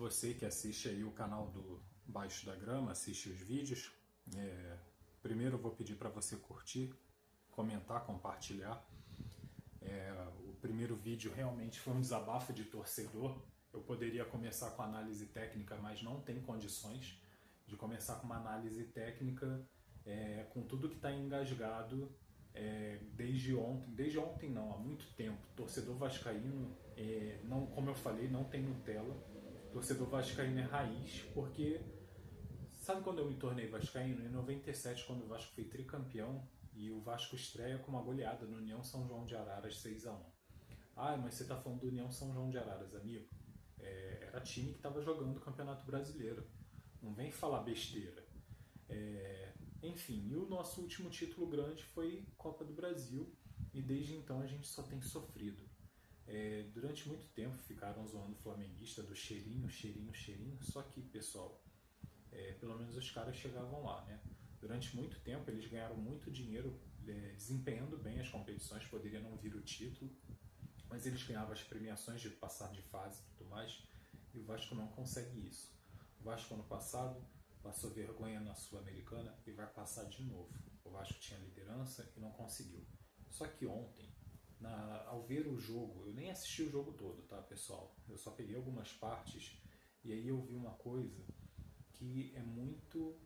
você que assiste aí o canal do Baixo da Grama, assiste os vídeos. Primeiro eu vou pedir para você curtir, comentar, compartilhar. O primeiro vídeo realmente foi um desabafo de torcedor. Eu poderia começar com análise técnica, mas não tem condições de começar com uma análise técnica com tudo que está engasgado desde ontem não, há muito tempo. Torcedor vascaíno, não, como eu falei, não tem Nutella. Torcedor vascaíno é raiz, porque sabe quando eu me tornei vascaíno? Em 97, quando o Vasco foi tricampeão e o Vasco estreia com uma goleada no União São João de Araras 6-1. Ah, mas você está falando do União São João de Araras, amigo. Era time que estava jogando o Campeonato Brasileiro. Não vem falar besteira. Enfim, e o nosso último título grande foi Copa do Brasil, e desde então a gente só tem sofrido. Durante muito tempo ficaram zoando o flamenguista do cheirinho, cheirinho, cheirinho, só que, pessoal, pelo menos os caras chegavam lá, né? Durante muito tempo eles ganharam muito dinheiro desempenhando bem as competições, poderia não vir o título, mas eles ganhavam as premiações de passar de fase e tudo mais, e o Vasco não consegue isso. O Vasco ano passado passou vergonha na Sul-Americana e vai passar de novo. O Vasco tinha liderança e não conseguiu. Só que ontem, ao ver o jogo, eu nem assisti o jogo todo, tá, pessoal? Eu só peguei algumas partes e aí eu vi uma coisa que é muito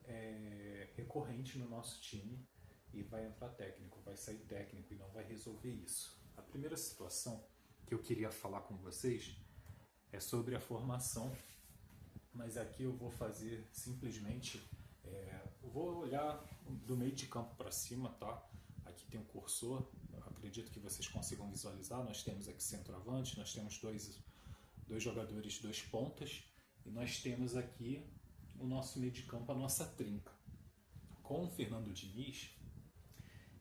recorrente no nosso time, e vai entrar técnico, vai sair técnico e não vai resolver isso. A primeira situação que eu queria falar com vocês é sobre a formação, mas aqui eu vou fazer simplesmente, eu vou olhar do meio de campo para cima, tá? Aqui tem um cursor, eu acredito que vocês consigam visualizar. Nós temos aqui centroavante, nós temos dois jogadores, dois pontas, e nós temos aqui o nosso meio de campo, a nossa trinca. Com o Fernando Diniz,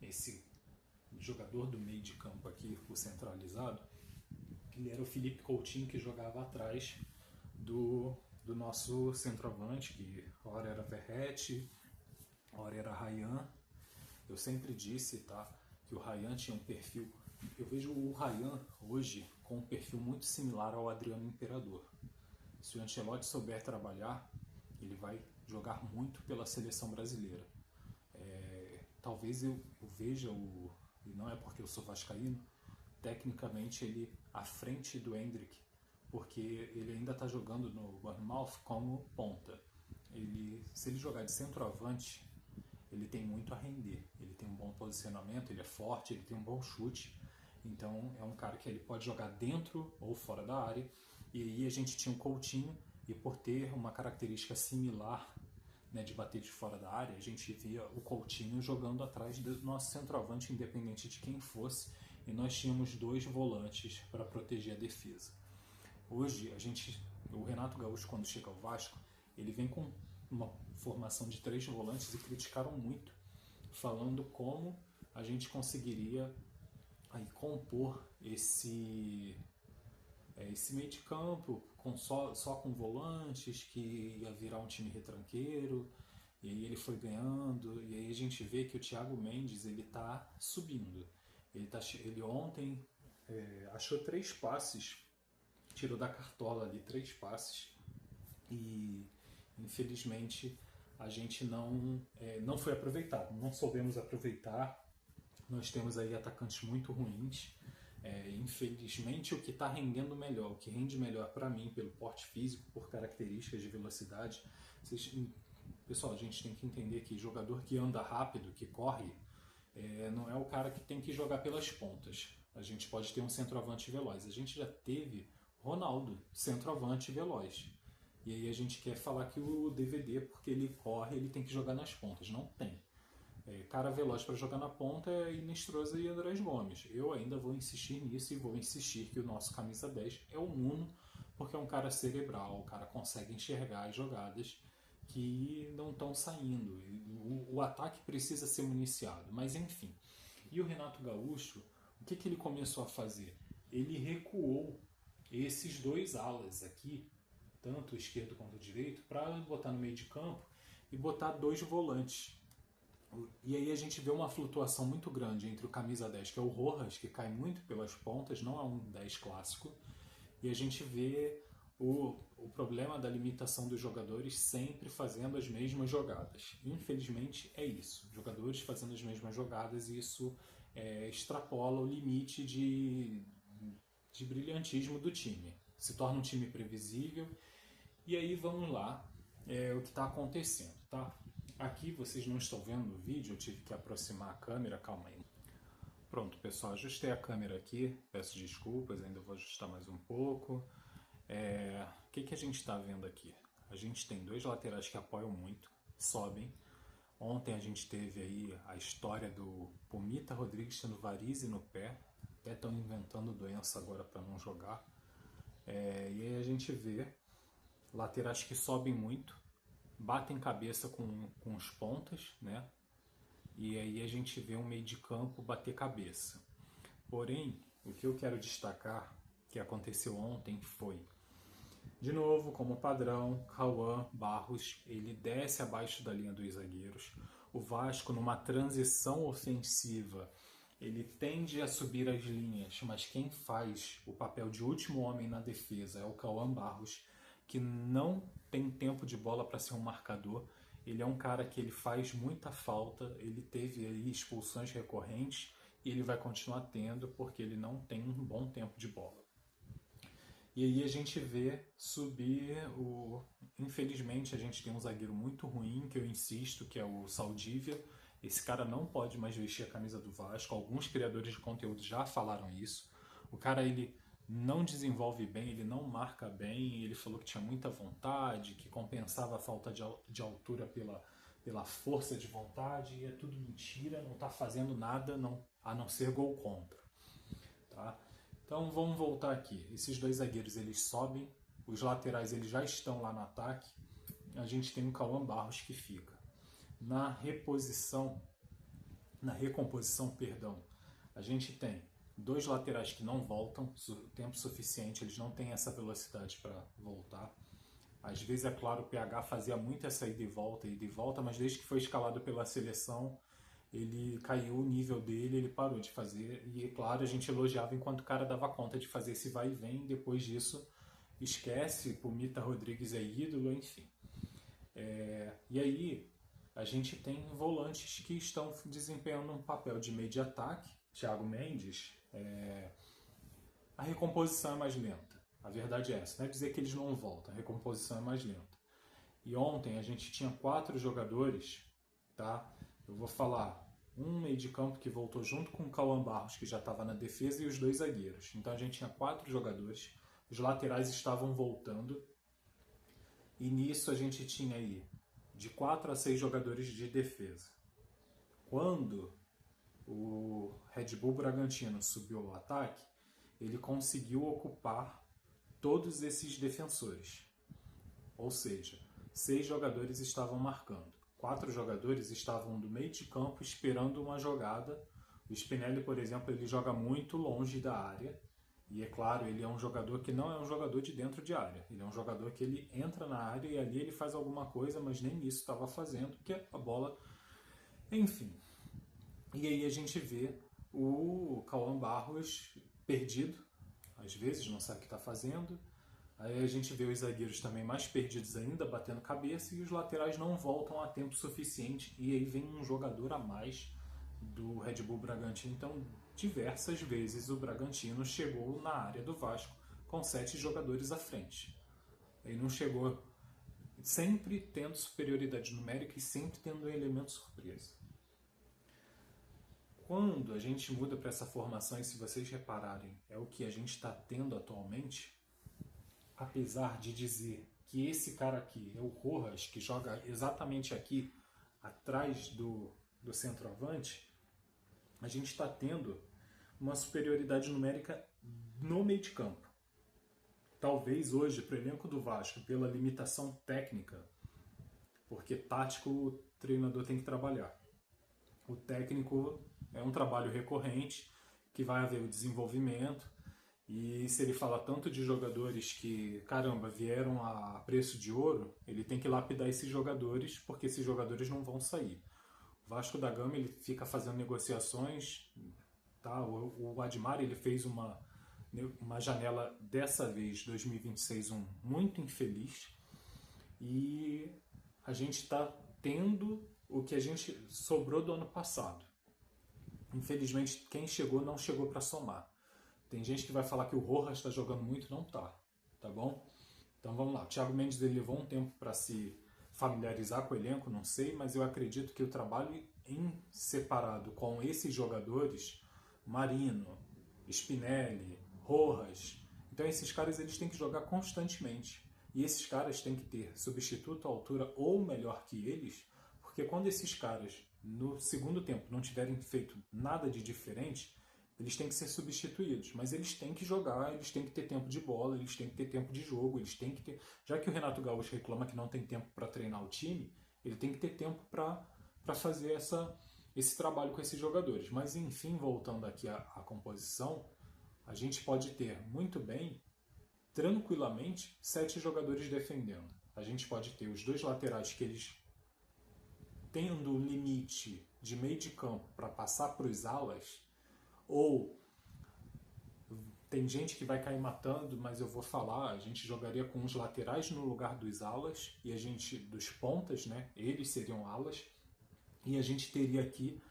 esse jogador do meio de campo aqui, o centralizado, ele era o Felipe Coutinho, que jogava atrás do nosso centroavante, que ora era Verratti, ora era Ryan. Eu sempre disse, tá, que o Ryan tinha um perfil. Eu vejo o Ryan hoje com um perfil muito similar ao Adriano Imperador. Se o Ancelotti souber trabalhar, ele vai jogar muito pela seleção brasileira. Talvez eu veja e não é porque eu sou vascaíno, tecnicamente ele à frente do Endrick, porque ele ainda está jogando no Bournemouth como ponta. Se ele jogar de centroavante, ele tem muito a render. Ele tem um bom posicionamento, ele é forte, ele tem um bom chute. Então é um cara que ele pode jogar dentro ou fora da área. E aí a gente tinha um Coutinho, e por ter uma característica similar, né, de bater de fora da área, a gente via o Coutinho jogando atrás do nosso centroavante, independente de quem fosse, e nós tínhamos dois volantes para proteger a defesa. Hoje, o Renato Gaúcho, quando chega ao Vasco, ele vem com uma formação de 3 volantes, e criticaram muito, falando como a gente conseguiria aí compor esse meio de campo só com volantes, que ia virar um time retranqueiro. E aí ele foi ganhando, e aí a gente vê que o Thiago Mendes ele está subindo. Ele ontem achou 3 passes, tirou da cartola ali 3 passes, e infelizmente a gente não foi aproveitado, não soubemos aproveitar. Nós temos aí atacantes muito ruins. Infelizmente, o que está rendendo melhor, o que rende melhor para mim, pelo porte físico, por características de velocidade. Pessoal, a gente tem que entender que jogador que anda rápido, que corre, não é o cara que tem que jogar pelas pontas. A gente pode ter um centroavante veloz. A gente já teve Ronaldo, centroavante veloz. E aí a gente quer falar que o DVD, porque ele corre, ele tem que jogar nas pontas. Não tem. Cara veloz para jogar na ponta é Inestrosa e Andrés Gomes. Eu ainda vou insistir nisso, e vou insistir que o nosso camisa 10 é o Nuno, porque é um cara cerebral, o cara consegue enxergar as jogadas que não estão saindo. O ataque precisa ser municiado, mas enfim. E o Renato Gaúcho, o que ele começou a fazer? Ele recuou esses 2 alas aqui, tanto o esquerdo quanto o direito, para botar no meio de campo e botar 2 volantes. E aí a gente vê uma flutuação muito grande entre o camisa 10, que é o Rojas, que cai muito pelas pontas, não é um 10 clássico, e a gente vê o problema da limitação dos jogadores sempre fazendo as mesmas jogadas. Infelizmente é isso. Jogadores fazendo as mesmas jogadas e isso extrapola o limite de brilhantismo do time. Se torna um time previsível. E aí vamos lá, o que está acontecendo, tá? Aqui vocês não estão vendo no vídeo, eu tive que aproximar a câmera, calma aí. Pronto, pessoal, ajustei a câmera aqui, peço desculpas, ainda vou ajustar mais um pouco. O que a gente está vendo aqui? A gente tem dois laterais que apoiam muito, sobem. Ontem a gente teve aí a história do Pumita Rodrigues tendo varize no pé, até estão inventando doença agora para não jogar. E aí a gente vê laterais que sobem muito, batem cabeça com os pontas, né? E aí a gente vê um meio de campo bater cabeça. Porém, o que eu quero destacar que aconteceu ontem foi, de novo, como padrão, Cauã Barros, ele desce abaixo da linha dos zagueiros. O Vasco, numa transição ofensiva, ele tende a subir as linhas, mas quem faz o papel de último homem na defesa é o Cauã Barros, que não tem tempo de bola para ser um marcador. Ele é um cara que ele faz muita falta, ele teve aí expulsões recorrentes e ele vai continuar tendo porque ele não tem um bom tempo de bola. E aí a gente vê subir Infelizmente a gente tem um zagueiro muito ruim, que eu insisto, que é o Saldívia. Esse cara não pode mais vestir a camisa do Vasco. Alguns criadores de conteúdo já falaram isso. O cara, ele não desenvolve bem, ele não marca bem. Ele falou que tinha muita vontade, que compensava a falta de altura pela força de vontade. E é tudo mentira, não está fazendo nada a não ser gol contra. Tá? Então vamos voltar aqui. Esses dois zagueiros eles sobem, os laterais eles já estão lá no ataque. A gente tem um Cauã Barros que fica. Na recomposição, a gente tem dois laterais que não voltam tempo suficiente, eles não têm essa velocidade para voltar. Às vezes, é claro, o PH fazia muito essa ida e volta, mas desde que foi escalado pela seleção, ele caiu o nível dele, ele parou de fazer. E, é claro, a gente elogiava enquanto o cara dava conta de fazer esse vai e vem. Depois disso, esquece, Pumita Rodrigues é ídolo, enfim. E aí, a gente tem volantes que estão desempenhando um papel de meio de ataque. Thiago Mendes, a recomposição é mais lenta. A verdade é essa, não é dizer que eles não voltam, a recomposição é mais lenta. E ontem a gente tinha 4 jogadores, tá? Eu vou falar um meio de campo que voltou junto com o Cauã Barros, que já estava na defesa, e os 2 zagueiros. Então a gente tinha 4 jogadores, os laterais estavam voltando, e nisso a gente tinha aí de 4 a 6 jogadores de defesa. Quando o Red Bull Bragantino subiu ao ataque, ele conseguiu ocupar todos esses defensores. Ou seja, 6 jogadores estavam marcando. 4 jogadores estavam do meio de campo esperando uma jogada. O Spinelli, por exemplo, ele joga muito longe da área. E é claro, ele é um jogador que não é um jogador de dentro de área. Ele é um jogador que ele entra na área e ali ele faz alguma coisa, mas nem isso estava fazendo, porque a bola... Enfim. E aí a gente vê o Cauã Barros perdido, às vezes não sabe o que está fazendo. Aí a gente vê os zagueiros também mais perdidos ainda, batendo cabeça, e os laterais não voltam a tempo suficiente. E aí vem um jogador a mais do Red Bull Bragantino. Então, diversas vezes o Bragantino chegou na área do Vasco com 7 jogadores à frente. Ele não chegou sempre tendo superioridade numérica e sempre tendo um elemento surpresa. Quando a gente muda para essa formação, e se vocês repararem, é o que a gente está tendo atualmente, apesar de dizer que esse cara aqui é o Rojas, que joga exatamente aqui, atrás do centroavante, a gente está tendo uma superioridade numérica no meio de campo. Talvez hoje, para o elenco do Vasco, pela limitação técnica, porque tático o treinador tem que trabalhar. O técnico é um trabalho recorrente, que vai haver o desenvolvimento, e se ele fala tanto de jogadores que, caramba, vieram a preço de ouro, ele tem que lapidar esses jogadores, porque esses jogadores não vão sair. O Vasco da Gama ele fica fazendo negociações, tá? O Admar ele fez uma Uma janela, dessa vez, 2026, muito infeliz. E a gente está tendo o que a gente sobrou do ano passado. Infelizmente, quem chegou não chegou para somar. Tem gente que vai falar que o Rojas está jogando muito, não tá bom? Então vamos lá. O Thiago Mendes ele levou um tempo para se familiarizar com o elenco, não sei, mas eu acredito que o trabalho em separado com esses jogadores, Marino, Spinelli, Rojas, então esses caras eles têm que jogar constantemente. E esses caras têm que ter substituto à altura ou melhor que eles, porque quando esses caras no segundo tempo não tiverem feito nada de diferente, eles têm que ser substituídos, mas eles têm que jogar, eles têm que ter tempo de bola, eles têm que ter tempo de jogo, eles têm que ter... Já que o Renato Gaúcho reclama que não tem tempo para treinar o time, ele tem que ter tempo para fazer esse trabalho com esses jogadores. Mas enfim, voltando aqui à composição, a gente pode ter muito bem, tranquilamente, 7 jogadores defendendo. A gente pode ter os 2 laterais que eles tendo o limite de meio de campo para passar para os alas, ou tem gente que vai cair matando, mas eu vou falar, a gente jogaria com os laterais no lugar dos alas, e a gente, dos pontas, né? Eles seriam alas, e a gente teria aqui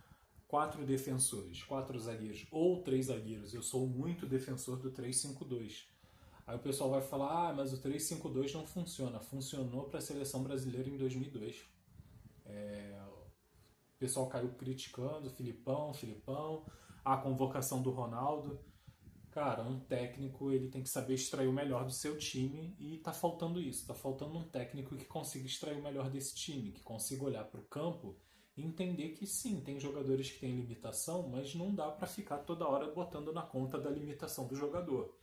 4 defensores, 4 zagueiros, ou 3 zagueiros. Eu sou muito defensor do 3-5-2. Aí o pessoal vai falar, mas o 3-5-2 não funciona. Funcionou para a seleção brasileira em 2002. O pessoal caiu criticando, Filipão, a convocação do Ronaldo. Cara, um técnico ele tem que saber extrair o melhor do seu time e tá faltando isso. Tá faltando um técnico que consiga extrair o melhor desse time, que consiga olhar para o campo e entender que sim, tem jogadores que têm limitação, mas não dá para ficar toda hora botando na conta da limitação do jogador.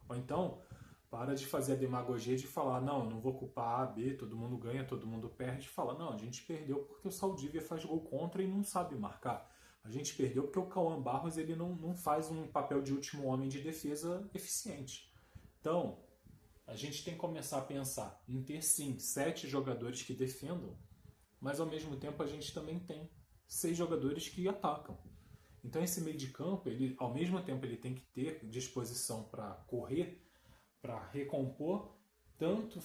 Ou então, para de fazer a demagogia de falar, não vou culpar A, B, todo mundo ganha, todo mundo perde. Fala, não, a gente perdeu porque o Saldívia faz gol contra e não sabe marcar. A gente perdeu porque o Cauã Barros ele não faz um papel de último homem de defesa eficiente. Então, a gente tem que começar a pensar em ter sim 7 jogadores que defendam, mas ao mesmo tempo a gente também tem 6 jogadores que atacam. Então esse meio de campo, ele, ao mesmo tempo ele tem que ter disposição para correr, para recompor, tanto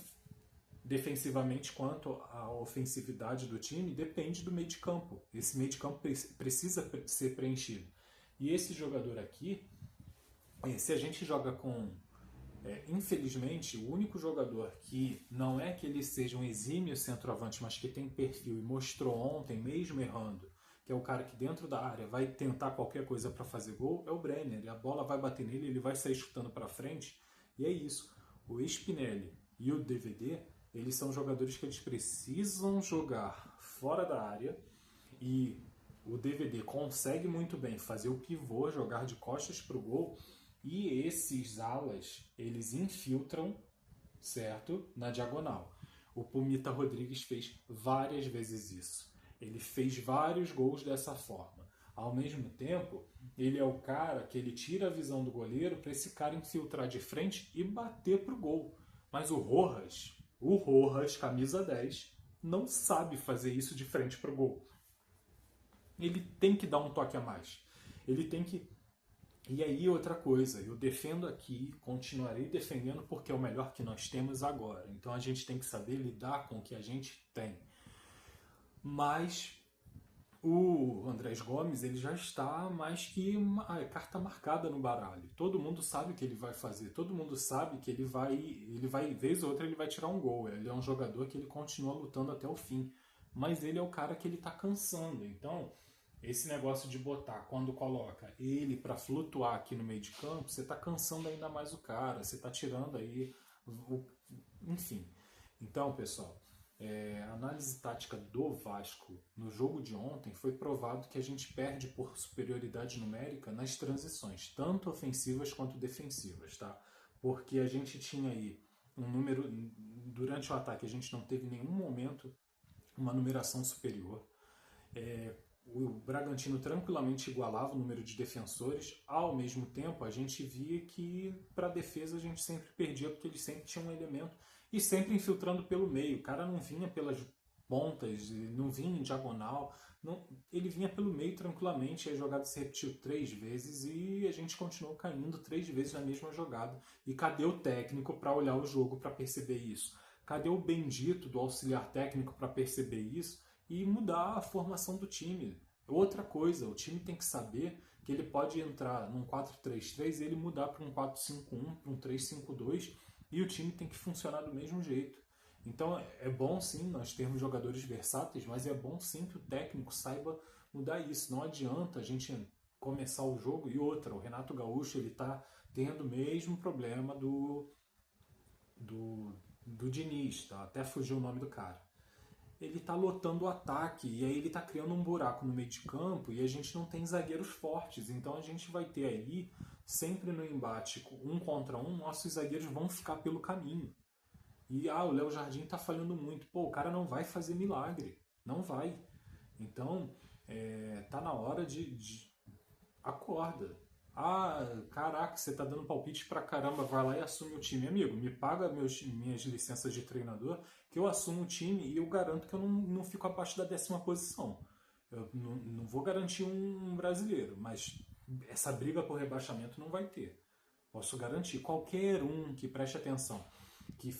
defensivamente quanto a ofensividade do time, depende do meio de campo. Esse meio de campo precisa ser preenchido. E esse jogador aqui, se a gente joga com... infelizmente, o único jogador que não é que ele seja um exímio centroavante, mas que tem perfil e mostrou ontem, mesmo errando, que é o cara que dentro da área vai tentar qualquer coisa para fazer gol, é o Brenner. A bola vai bater nele, ele vai sair chutando para frente, e é isso. O Spinelli e o DVD, eles são jogadores que eles precisam jogar fora da área, e o DVD consegue muito bem fazer o pivô, jogar de costas para o gol, e esses alas, eles infiltram, certo? Na diagonal. O Pumita Rodrigues fez várias vezes isso. Ele fez vários gols dessa forma. Ao mesmo tempo, ele é o cara que ele tira a visão do goleiro para esse cara infiltrar de frente e bater pro gol. Mas o Rojas, camisa 10, não sabe fazer isso de frente pro gol. Ele tem que dar um toque a mais. Ele tem que... E aí outra coisa, eu defendo aqui, continuarei defendendo porque é o melhor que nós temos agora. Então a gente tem que saber lidar com o que a gente tem. Mas o Andrés Gomes ele já está mais que uma carta marcada no baralho. Todo mundo sabe o que ele vai fazer, todo mundo sabe que ele vai, vez ou outra ele vai tirar um gol. Ele é um jogador que ele continua lutando até o fim, mas ele é o cara que ele está cansando. Então, esse negócio de botar, quando coloca ele para flutuar aqui no meio de campo, você está cansando ainda mais o cara, você está tirando aí, enfim. Então, pessoal, a análise tática do Vasco no jogo de ontem foi provado que a gente perde por superioridade numérica nas transições, tanto ofensivas quanto defensivas, tá? Porque a gente tinha aí um número, durante o ataque a gente não teve em nenhum momento uma numeração superior. O Bragantino tranquilamente igualava o número de defensores, ao mesmo tempo a gente via que para a defesa a gente sempre perdia porque eles sempre tinham um elemento e sempre infiltrando pelo meio. O cara não vinha pontas, não vinha em diagonal, não, ele vinha pelo meio tranquilamente, a jogada se repetiu 3 vezes e a gente continuou caindo 3 vezes na mesma jogada. E cadê o técnico para olhar o jogo para perceber isso? Cadê o bendito do auxiliar técnico para perceber isso e mudar a formação do time? Outra coisa, o time tem que saber que ele pode entrar num 4-3-3 e ele mudar para um 4-5-1, para um 3-5-2 e o time tem que funcionar do mesmo jeito. Então é bom sim nós termos jogadores versáteis, mas é bom sim que o técnico saiba mudar isso. Não adianta a gente começar o jogo e outra. O Renato Gaúcho ele está tendo o mesmo problema do Diniz, tá? Até fugiu o nome do cara. Ele tá lotando o ataque e aí ele tá criando um buraco no meio de campo e a gente não tem zagueiros fortes. Então a gente vai ter aí, sempre no embate, um contra um, nossos zagueiros vão ficar pelo caminho. E o Léo Jardim tá falhando muito. Pô, o cara não vai fazer milagre. Não vai. Então, tá na hora de acorda. Caraca, você tá dando palpite pra caramba, vai lá e assume o time. Amigo, me paga minhas licenças de treinador, que eu assumo o time e eu garanto que eu não fico abaixo da 10ª posição. Eu não vou garantir um brasileiro, mas essa briga por rebaixamento não vai ter. Posso garantir. Qualquer um que preste atenção, que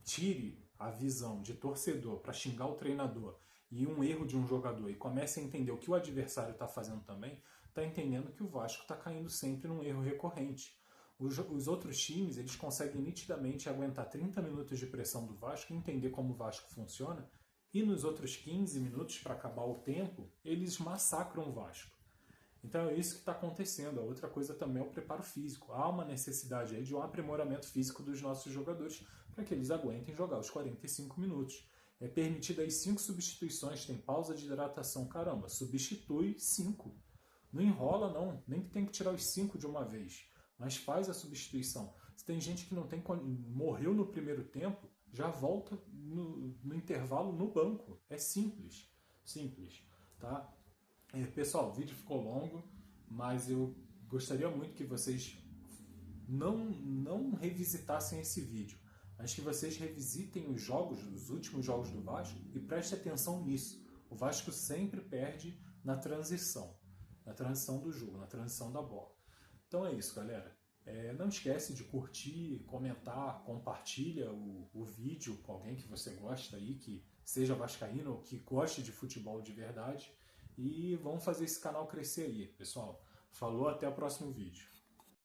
tire a visão de torcedor para xingar o treinador e um erro de um jogador e comece a entender o que o adversário está fazendo também, está entendendo que o Vasco está caindo sempre num erro recorrente. Os outros times eles conseguem nitidamente aguentar 30 minutos de pressão do Vasco e entender como o Vasco funciona, e nos outros 15 minutos, para acabar o tempo, eles massacram o Vasco. Então é isso que está acontecendo. A outra coisa também é o preparo físico. Há uma necessidade aí de um aprimoramento físico dos nossos jogadores para que eles aguentem jogar os 45 minutos. É permitido aí 5 substituições, tem pausa de hidratação. Caramba, substitui 5. Não enrola não, nem que tem que tirar os 5 de uma vez, mas faz a substituição. Se tem gente que não tem, morreu no primeiro tempo, já volta no intervalo no banco. É simples, simples, tá? Pessoal, o vídeo ficou longo, mas eu gostaria muito que vocês não revisitassem esse vídeo, mas que vocês revisitem os jogos, os últimos jogos do Vasco e prestem atenção nisso. O Vasco sempre perde na transição do jogo, na transição da bola. Então é isso, galera. Não esquece de curtir, comentar, compartilha o vídeo com alguém que você gosta aí, que seja vascaíno ou que goste de futebol de verdade. E vamos fazer esse canal crescer aí, pessoal. Falou, até o próximo vídeo.